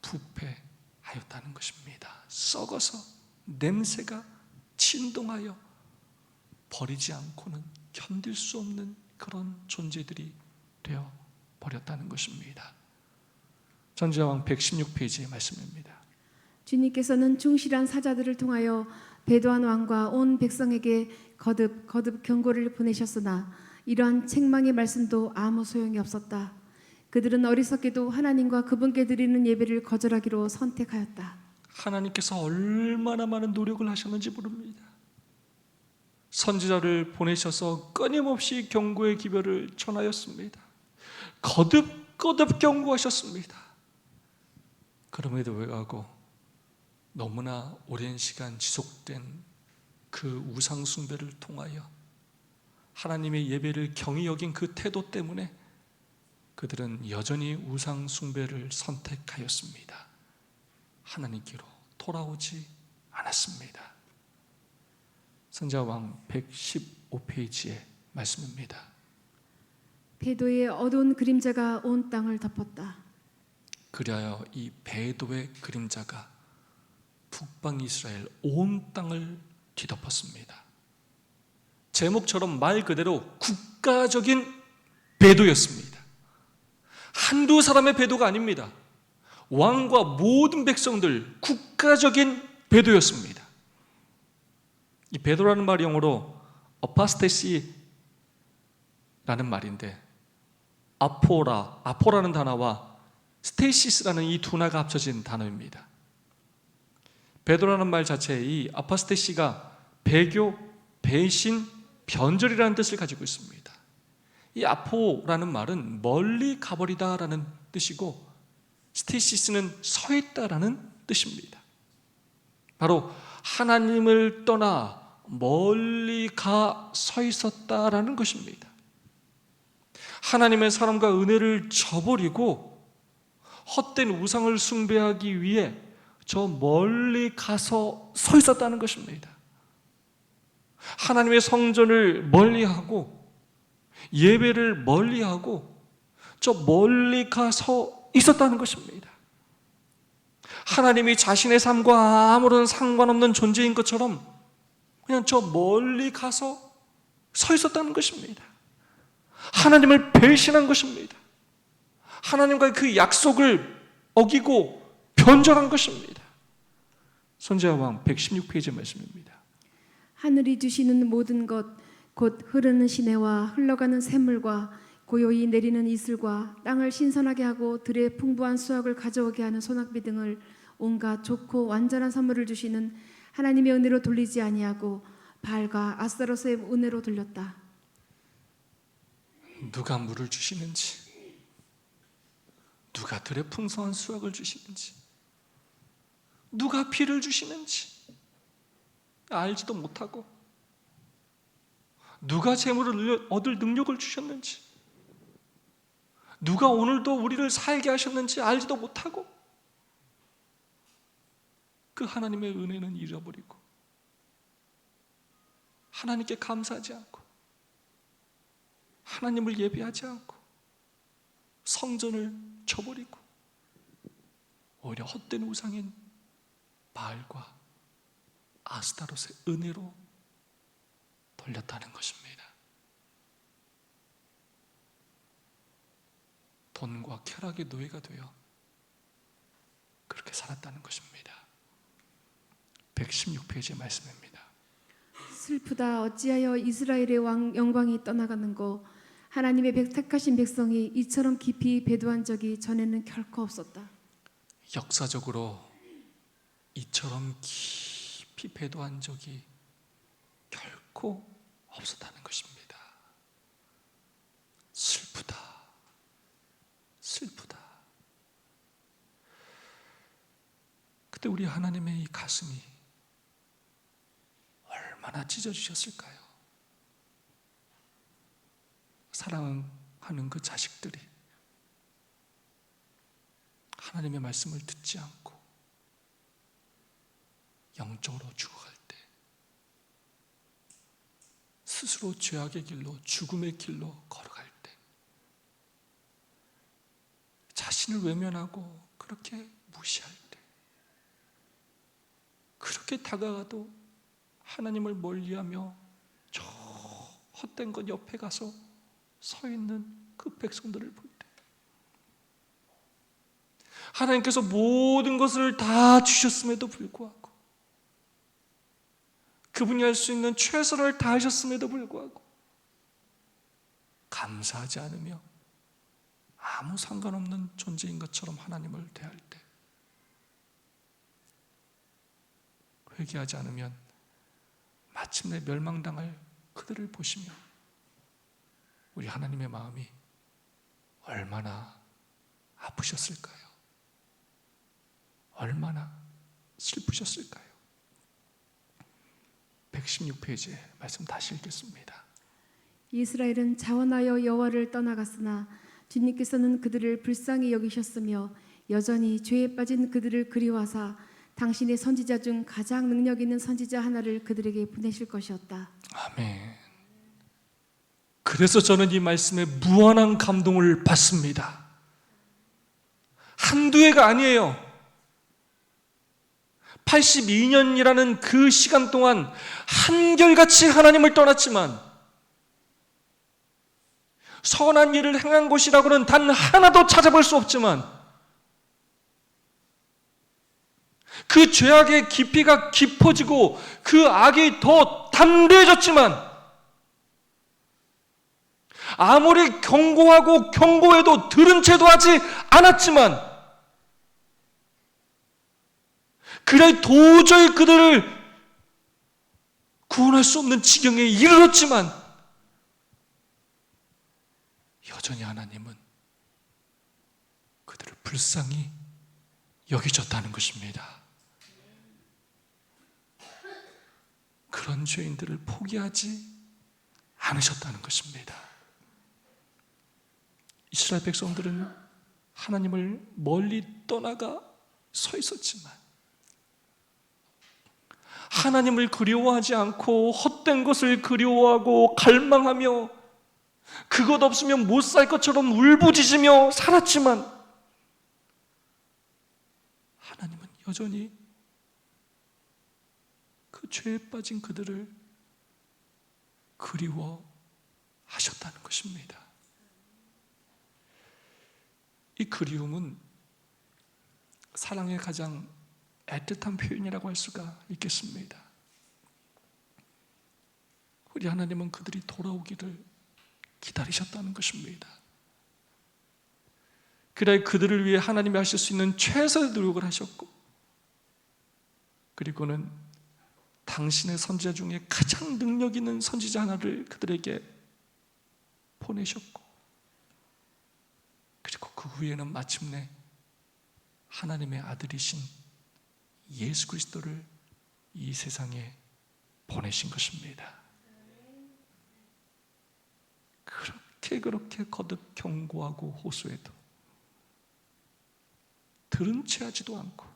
부패하였다는 것입니다. 썩어서 냄새가 진동하여 버리지 않고는 견딜 수 없는 그런 존재들이 되어 버렸다는 것입니다. 선지자왕 116페이지의 말씀입니다. 주님께서는 충실한 사자들을 통하여 베도한 왕과 온 백성에게 거듭 경고를 보내셨으나 이러한 책망의 말씀도 아무 소용이 없었다. 그들은 어리석게도 하나님과 그분께 드리는 예배를 거절하기로 선택하였다. 하나님께서 얼마나 많은 노력을 하셨는지 모릅니다. 선지자를 보내셔서 끊임없이 경고의 기별을 전하였습니다. 거듭 경고하셨습니다. 그럼에도 불구하고 너무나 오랜 시간 지속된 그 우상 숭배를 통하여 하나님의 예배를 경히 여긴 그 태도 때문에 그들은 여전히 우상 숭배를 선택하였습니다. 하나님께로 돌아오지 않았습니다. 선지자왕 115페이지의 말씀입니다. 배도의 어두운 그림자가 온 땅을 덮었다. 그리하여 이 배도의 그림자가 북방 이스라엘 온 땅을 뒤덮었습니다. 제목처럼 말 그대로 국가적인 배도였습니다. 한두 사람의 배도가 아닙니다. 왕과 모든 백성들 국가적인 배도였습니다. 이 배도라는 말이 영어로 apostasy라는 말인데 아포라는 단어와 스테이시스라는 이 두 나가 합쳐진 단어입니다. 배도라는 말 자체에 이 아포스테시가 배교, 배신, 변절이라는 뜻을 가지고 있습니다. 이 아포라는 말은 멀리 가버리다라는 뜻이고 스테이시스는 서 있다라는 뜻입니다. 바로 하나님을 떠나 멀리 가 서 있었다라는 것입니다. 하나님의 사랑과 은혜를 저버리고 헛된 우상을 숭배하기 위해 저 멀리 가서 서 있었다는 것입니다. 하나님의 성전을 멀리하고 예배를 멀리하고 저 멀리 가서 있었다는 것입니다. 하나님이 자신의 삶과 아무런 상관없는 존재인 것처럼 그냥 저 멀리 가서 서 있었다는 것입니다. 하나님을 배신한 것입니다. 하나님과의 그 약속을 어기고 변절한 것입니다. 선지자왕 116페이지 말씀입니다. 하늘이 주시는 모든 것 곧 흐르는 시내와 흘러가는 샘물과 고요히 내리는 이슬과 땅을 신선하게 하고 들의 풍부한 수확을 가져오게 하는 소낙비 등을 온갖 좋고 완전한 선물을 주시는 하나님의 은혜로 돌리지 아니하고 바알과 아스타롯의 은혜로 돌렸다. 누가 물을 주시는지, 누가 들의 풍성한 수확을 주시는지, 누가 비를 주시는지 알지도 못하고, 누가 재물을 얻을 능력을 주셨는지, 누가 오늘도 우리를 살게 하셨는지 알지도 못하고 그 하나님의 은혜는 잃어버리고 하나님께 감사하지 않고 하나님을 예배하지 않고 성전을 저버리고 오히려 헛된 우상인 바알과 아스타롯의 은혜로 돌렸다는 것입니다. 돈과 쾌락의 노예가 되어 그렇게 살았다는 것입니다. 116페이지의 말씀입니다. 슬프다. 어찌하여 이스라엘의 왕 영광이 떠나가는고. 하나님의 택하신 백성이 이처럼 깊이 배도한 적이 전에는 결코 없었다. 역사적으로 이처럼 깊이 배도한 적이 결코 없었다는 것입니다. 슬프다. 슬프다. 그때 우리 하나님의 이 가슴이 얼마나 찢어지셨을까요? 사랑하는 그 자식들이 하나님의 말씀을 듣지 않고 영적으로 죽어갈 때 스스로 죄악의 길로 죽음의 길로 걸어갈 때 자신을 외면하고 그렇게 무시할 때 그렇게 다가가도 하나님을 멀리하며 저 헛된 것 옆에 가서 서 있는 그 백성들을 볼 때 하나님께서 모든 것을 다 주셨음에도 불구하고 그분이 할 수 있는 최선을 다하셨음에도 불구하고 감사하지 않으며 아무 상관없는 존재인 것처럼 하나님을 대할 때 회개하지 않으면 마침내 멸망당할 그들을 보시며 우리 하나님의 마음이 얼마나 아프셨을까요? 얼마나 슬프셨을까요? 116페이지에 말씀 다시 읽겠습니다. 이스라엘은 자원하여 여호와를 떠나갔으나 주님께서는 그들을 불쌍히 여기셨으며 여전히 죄에 빠진 그들을 그리워하사 당신의 선지자 중 가장 능력 있는 선지자 하나를 그들에게 보내실 것이었다. 아멘. 그래서 저는 이 말씀에 무한한 감동을 받습니다. 한두 해가 아니에요. 82년이라는 그 시간 동안 한결같이 하나님을 떠났지만 선한 일을 행한 곳이라고는 단 하나도 찾아볼 수 없지만 그 죄악의 깊이가 깊어지고 그 악이 더 담대해졌지만 아무리 경고하고 경고해도 들은 채도 하지 않았지만 그래 도저히 그들을 구원할 수 없는 지경에 이르렀지만 여전히 하나님은 그들을 불쌍히 여기셨다는 것입니다. 그런 죄인들을 포기하지 않으셨다는 것입니다. 이스라엘 백성들은 하나님을 멀리 떠나가 서 있었지만 하나님을 그리워하지 않고 헛된 것을 그리워하고 갈망하며 그것 없으면 못 살 것처럼 울부짖으며 살았지만 하나님은 여전히 그 죄에 빠진 그들을 그리워하셨다는 것입니다. 이 그리움은 사랑의 가장 애틋한 표현이라고 할 수가 있겠습니다. 우리 하나님은 그들이 돌아오기를 기다리셨다는 것입니다. 그래 그들을 위해 하나님이 하실 수 있는 최선의 노력을 하셨고 그리고는 당신의 선지자 중에 가장 능력 있는 선지자 하나를 그들에게 보내셨고 그리고 그 후에는 마침내 하나님의 아들이신 예수 그리스도를 이 세상에 보내신 것입니다. 그렇게 거듭 경고하고 호소해도 들은 채 하지도 않고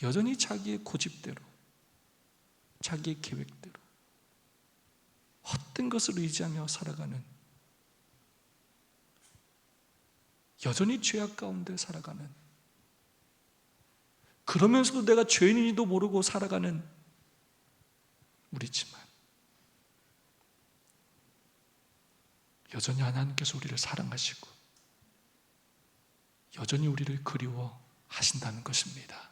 여전히 자기의 고집대로 자기의 계획대로 헛된 것을 의지하며 살아가는 여전히 죄악 가운데 살아가는 그러면서도 내가 죄인인지도 모르고 살아가는 우리지만 여전히 하나님께서 우리를 사랑하시고 여전히 우리를 그리워하신다는 것입니다.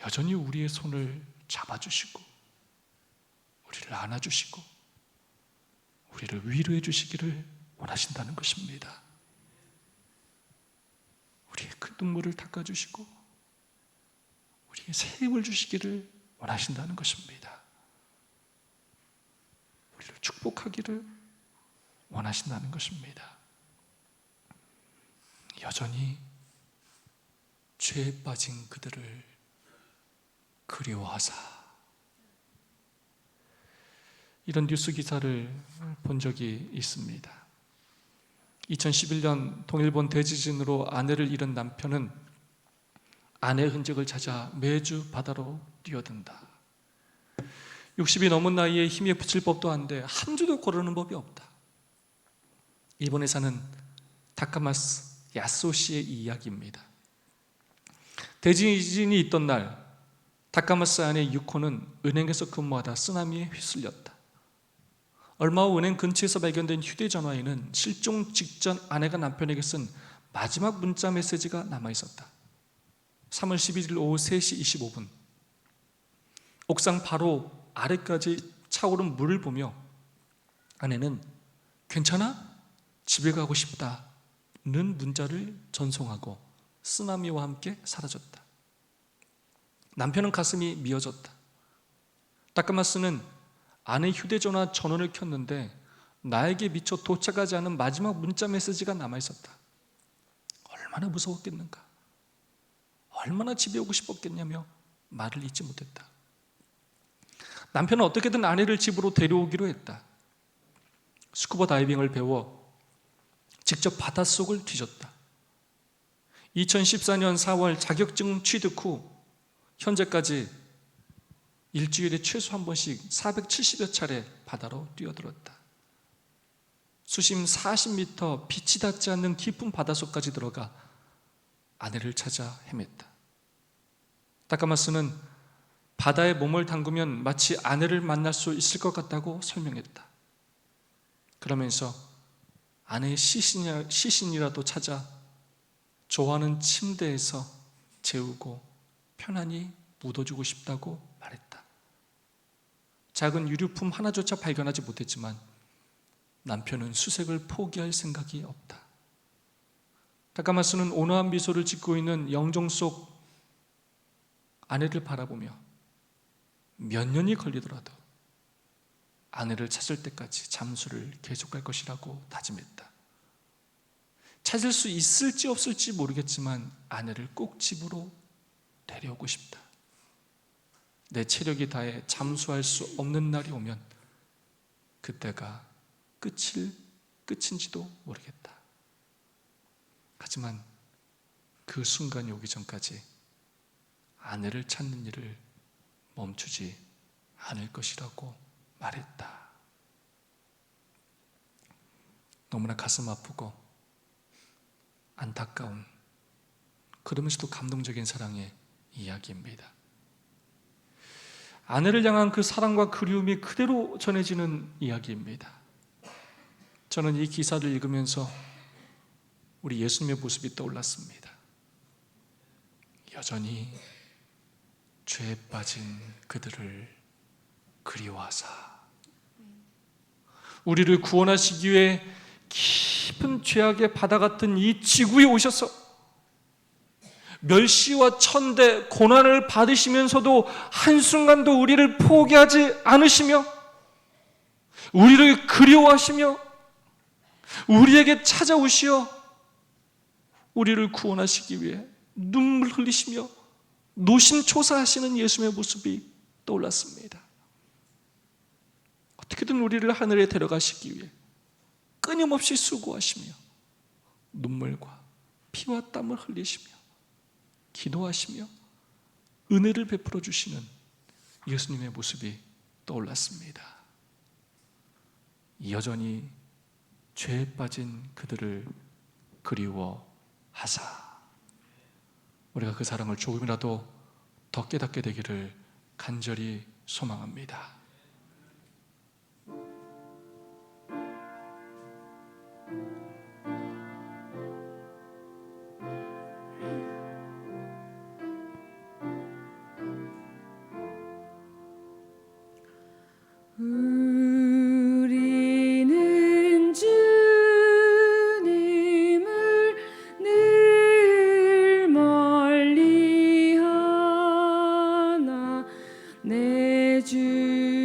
여전히 우리의 손을 잡아주시고 우리를 안아주시고 우리를 위로해 주시기를 원하신다는 것입니다. 우리의 그 눈물을 닦아주시고 우리의 새 힘을 주시기를 원하신다는 것입니다. 우리를 축복하기를 원하신다는 것입니다. 여전히 죄에 빠진 그들을 그리워하사 이런 뉴스 기사를 본 적이 있습니다. 2011년 동일본 대지진으로 아내를 잃은 남편은 아내의 흔적을 찾아 매주 바다로 뛰어든다. 60이 넘은 나이에 힘에 붙일 법도 한데 한 주도 걸으는 법이 없다. 일본에 사는 다카마스 야스오 씨의 이야기입니다. 대지진이 있던 날 다카마스 아내 유코는 은행에서 근무하다 쓰나미에 휩쓸렸다. 얼마 후 은행 근처에서 발견된 휴대전화에는 실종 직전 아내가 남편에게 쓴 마지막 문자 메시지가 남아있었다. 3월 11일 오후 3시 25분 옥상 바로 아래까지 차오른 물을 보며 아내는 괜찮아? 집에 가고 싶다는 문자를 전송하고 쓰나미와 함께 사라졌다. 남편은 가슴이 미어졌다. 다카마스는 아내 휴대전화 전원을 켰는데 나에게 미처 도착하지 않은 마지막 문자 메시지가 남아있었다. 얼마나 무서웠겠는가, 얼마나 집에 오고 싶었겠냐며 말을 잇지 못했다. 남편은 어떻게든 아내를 집으로 데려오기로 했다. 스쿠버 다이빙을 배워 직접 바닷속을 뒤졌다. 2014년 4월 자격증 취득 후 현재까지 일주일에 최소 한 번씩 470여 차례 바다로 뛰어들었다. 수심 40m 빛이 닿지 않는 깊은 바닷속까지 들어가 아내를 찾아 헤맸다. 다카마스는 바다에 몸을 담그면 마치 아내를 만날 수 있을 것 같다고 설명했다. 그러면서 아내의 시신이라도 찾아 좋아하는 침대에서 재우고 편안히 묻어주고 싶다고 말했다. 작은 유류품 하나조차 발견하지 못했지만 남편은 수색을 포기할 생각이 없다. 다카마스는 온화한 미소를 짓고 있는 영정 속 아내를 바라보며 몇 년이 걸리더라도 아내를 찾을 때까지 잠수를 계속할 것이라고 다짐했다. 찾을 수 있을지 없을지 모르겠지만 아내를 꼭 집으로 데려오고 싶다. 내 체력이 다해 잠수할 수 없는 날이 오면 그때가 끝인지도 모르겠다. 하지만 그 순간이 오기 전까지 아내를 찾는 일을 멈추지 않을 것이라고 말했다. 너무나 가슴 아프고 안타까운, 그러면서도 감동적인 사랑의 이야기입니다. 아내를 향한 그 사랑과 그리움이 그대로 전해지는 이야기입니다. 저는 이 기사를 읽으면서 우리 예수님의 모습이 떠올랐습니다. 여전히 죄에 빠진 그들을 그리워하사 우리를 구원하시기 위해 깊은 죄악의 바다 같은 이 지구에 오셔서 멸시와 천대, 고난을 받으시면서도 한순간도 우리를 포기하지 않으시며 우리를 그리워하시며 우리에게 찾아오시어 우리를 구원하시기 위해 눈물 흘리시며 노심초사하시는 예수님의 모습이 떠올랐습니다. 어떻게든 우리를 하늘에 데려가시기 위해 끊임없이 수고하시며 눈물과 피와 땀을 흘리시며 기도하시며 은혜를 베풀어 주시는 예수님의 모습이 떠올랐습니다. 여전히 죄에 빠진 그들을 그리워하사 우리가 그 사랑을 조금이라도 더 깨닫게 되기를 간절히 소망합니다. 우리는 주님을 늘 멀리하나 내 주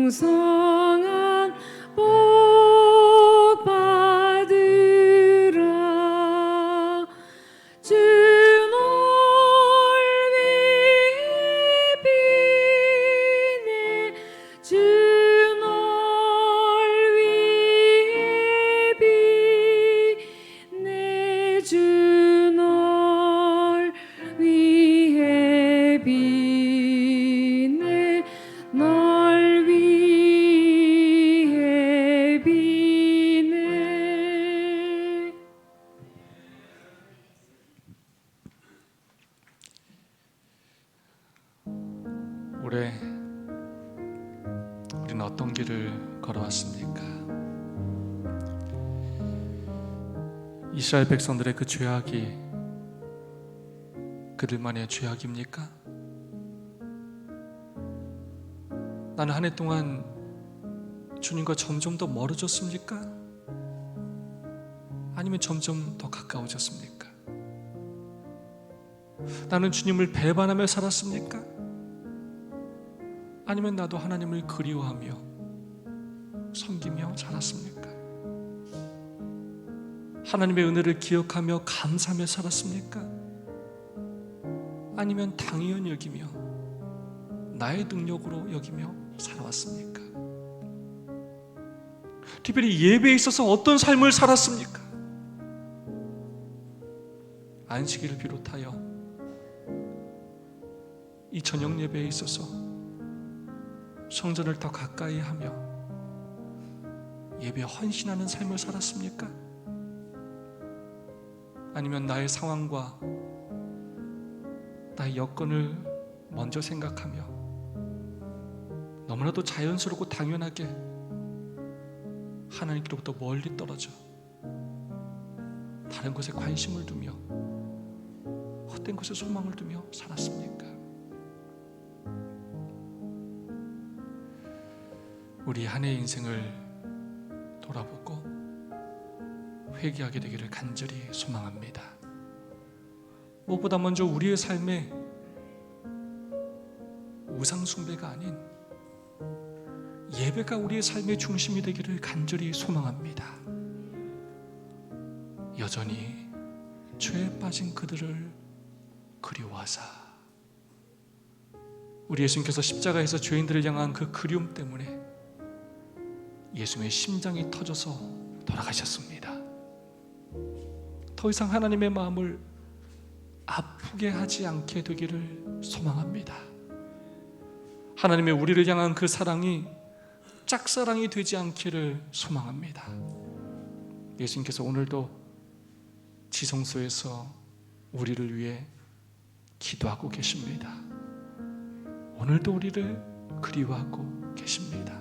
풍성한 복 받으라. 주 널 위해 비네. 주 널 위해 비네. 주 널 위해 비네. 널 위해 비네. 올해 우리는 어떤 길을 걸어왔습니까? 이스라엘 백성들의 그 죄악이 그들만의 죄악입니까? 나는 한 해 동안 주님과 점점 더 멀어졌습니까? 아니면 점점 더 가까워졌습니까? 나는 주님을 배반하며 살았습니까? 아니면 나도 하나님을 그리워하며 섬기며 살았습니까? 하나님의 은혜를 기억하며 감사하며 살았습니까? 아니면 당연히 여기며 나의 능력으로 여기며 살아왔습니까? 특별히 예배에 있어서 어떤 삶을 살았습니까? 안식일을 비롯하여 이 저녁 예배에 있어서 성전을 더 가까이 하며 예배에 헌신하는 삶을 살았습니까? 아니면 나의 상황과 나의 여건을 먼저 생각하며 너무나도 자연스럽고 당연하게 하나님께로부터 멀리 떨어져 다른 것에 관심을 두며 헛된 것에 소망을 두며 살았습니까? 우리 한 해의 인생을 돌아보고 회개하게 되기를 간절히 소망합니다. 무엇보다 먼저 우리의 삶에 우상 숭배가 아닌 예배가 우리의 삶의 중심이 되기를 간절히 소망합니다. 여전히 죄에 빠진 그들을 그리워하사. 우리 예수님께서 십자가에서 죄인들을 향한 그 그리움 때문에 예수님의 심장이 터져서 돌아가셨습니다. 더 이상 하나님의 마음을 아프게 하지 않게 되기를 소망합니다. 하나님의 우리를 향한 그 사랑이 짝사랑이 되지 않기를 소망합니다. 예수님께서 오늘도 지성소에서 우리를 위해 기도하고 계십니다. 오늘도 우리를 그리워하고 계십니다.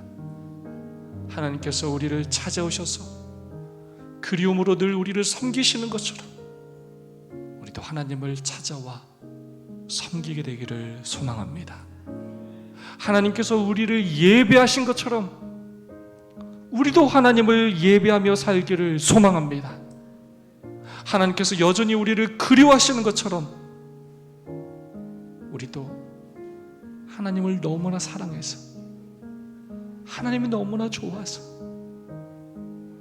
하나님께서 우리를 찾아오셔서 그리움으로 늘 우리를 섬기시는 것처럼 우리도 하나님을 찾아와 섬기게 되기를 소망합니다. 하나님께서 우리를 예배하신 것처럼 우리도 하나님을 예배하며 살기를 소망합니다. 하나님께서 여전히 우리를 그리워하시는 것처럼 우리도 하나님을 너무나 사랑해서 하나님이 너무나 좋아서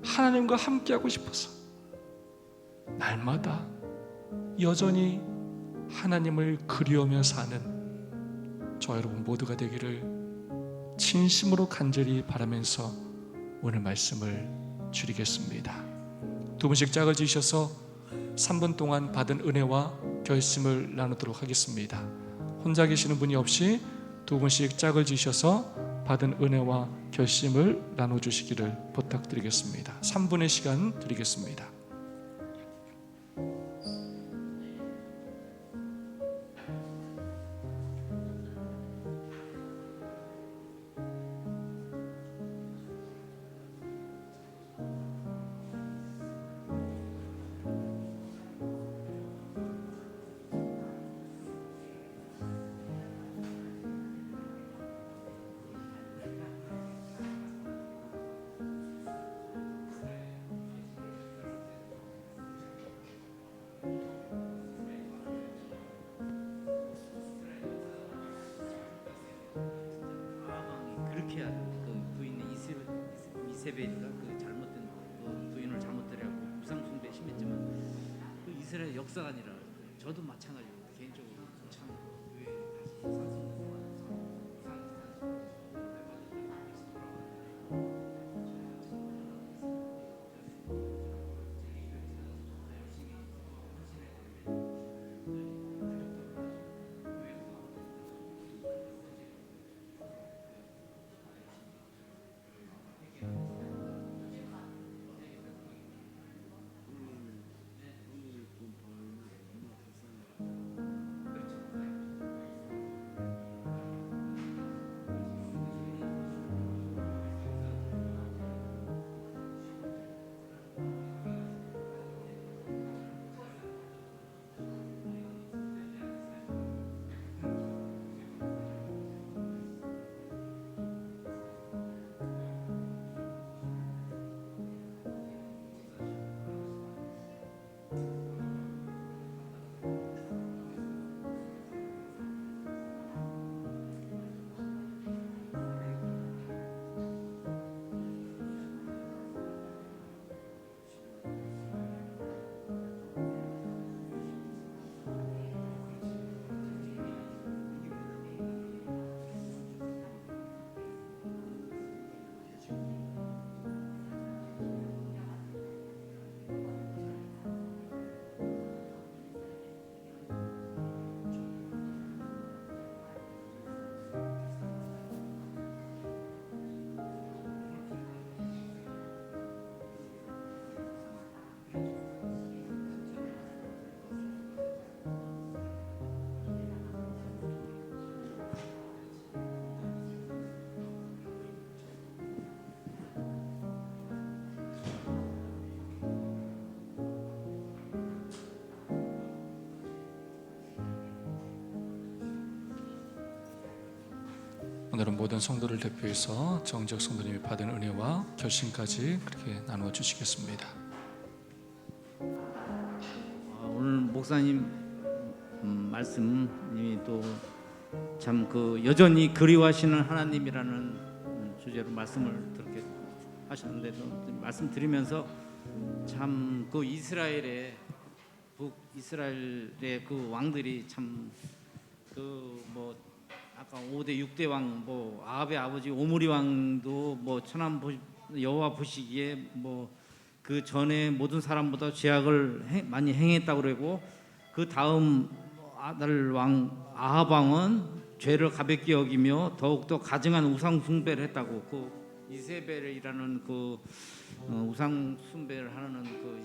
하나님과 함께하고 싶어서 날마다 여전히 하나님을 그리우며 사는 저 여러분 모두가 되기를 진심으로 간절히 바라면서 오늘 말씀을 줄이겠습니다. 두 분씩 짝을 지으셔서 3분 동안 받은 은혜와 결심을 나누도록 하겠습니다. 혼자 계시는 분이 없이 두 분씩 짝을 지으셔서 받은 은혜와 결심을 나눠주시기를 부탁드리겠습니다. 3분의 시간 드리겠습니다. 그렇게 그 이세벨이가 그 잘못된 그 부인을 잘못 데려고 우상 숭배에 심했지만 그 이스라엘 역사가 아니라 저도 마찬가지로 개인적으로 참 교회 다시 산성된 오늘은 모든 성도를 대표해서 정지혁 성도님이 받은 은혜와 결심까지 그렇게 나누어 주시겠습니다. 오늘 목사님 말씀이 또 참 그 여전히 그리워하시는 하나님이라는 주제로 말씀을 그렇게 하셨는데도 말씀드리면서 참 그 이스라엘의 북이스라엘의 그 왕들이 참 그 뭐 아까 5대 6대 왕 뭐 아합의 아버지 오므리 왕도 뭐 천한 여호와 보시기에 뭐 그 전에 모든 사람보다 죄악을 많이 행했다고 그러고 그 다음 아들 왕 아합 왕은 죄를 가볍게 여기며 더욱더 가증한 우상 숭배를 했다고 그 이세벨이라는 그 우상 숭배를 하는 그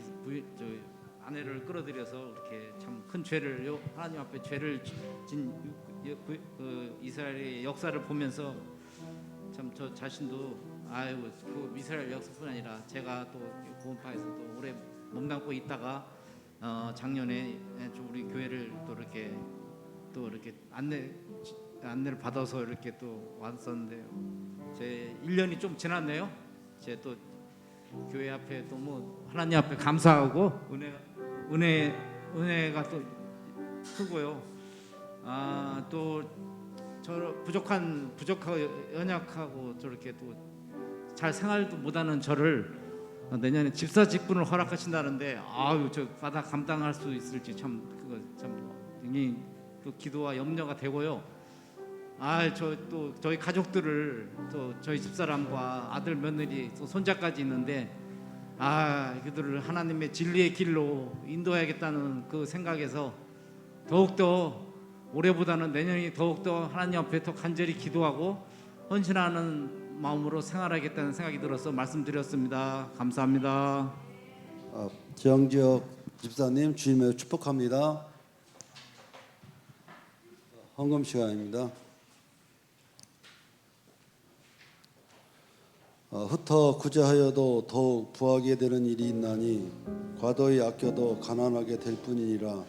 아내를 끌어들여서 이렇게 참 큰 죄를 하나님 앞에 죄를 진 그 이스라엘의 역사를 보면서 참 저 자신도 아유 그 이스라엘 역사뿐 아니라 제가 또 구원파에서 또 오래 몸담고 있다가 작년에 우리 교회를 또 이렇게 안내를 받아서 이렇게 또 왔었는데요. 제 1년이 좀 지났네요. 제 또 교회 앞에 또 뭐 하나님 앞에 감사하고 은혜가 또 크고요. 또 저 부족하고 연약하고 저렇게 또 잘 생활도 못하는 저를 내년에 집사 직분을 허락하신다는데 아유 저 바다 감당할 수 있을지 참 그거 참 굉장히 또 기도와 염려가 되고요. 저 또 저희 가족들을 또 저희 집사람과 아들 며느리 또 손자까지 있는데 그들을 하나님의 진리의 길로 인도해야겠다는 그 생각에서 더욱더 올해보다는 내년이 더욱더 하나님 앞에 더 간절히 기도하고 헌신하는 마음으로 생활하겠다는 생각이 들어서 말씀드렸습니다. 감사합니다. 정지혁 집사님 주님의 축복합니다. 헌금 시간입니다. 흩어 구제하여도 더욱 부하게 되는 일이 있나니 과도히 아껴도 가난하게 될 뿐이니라.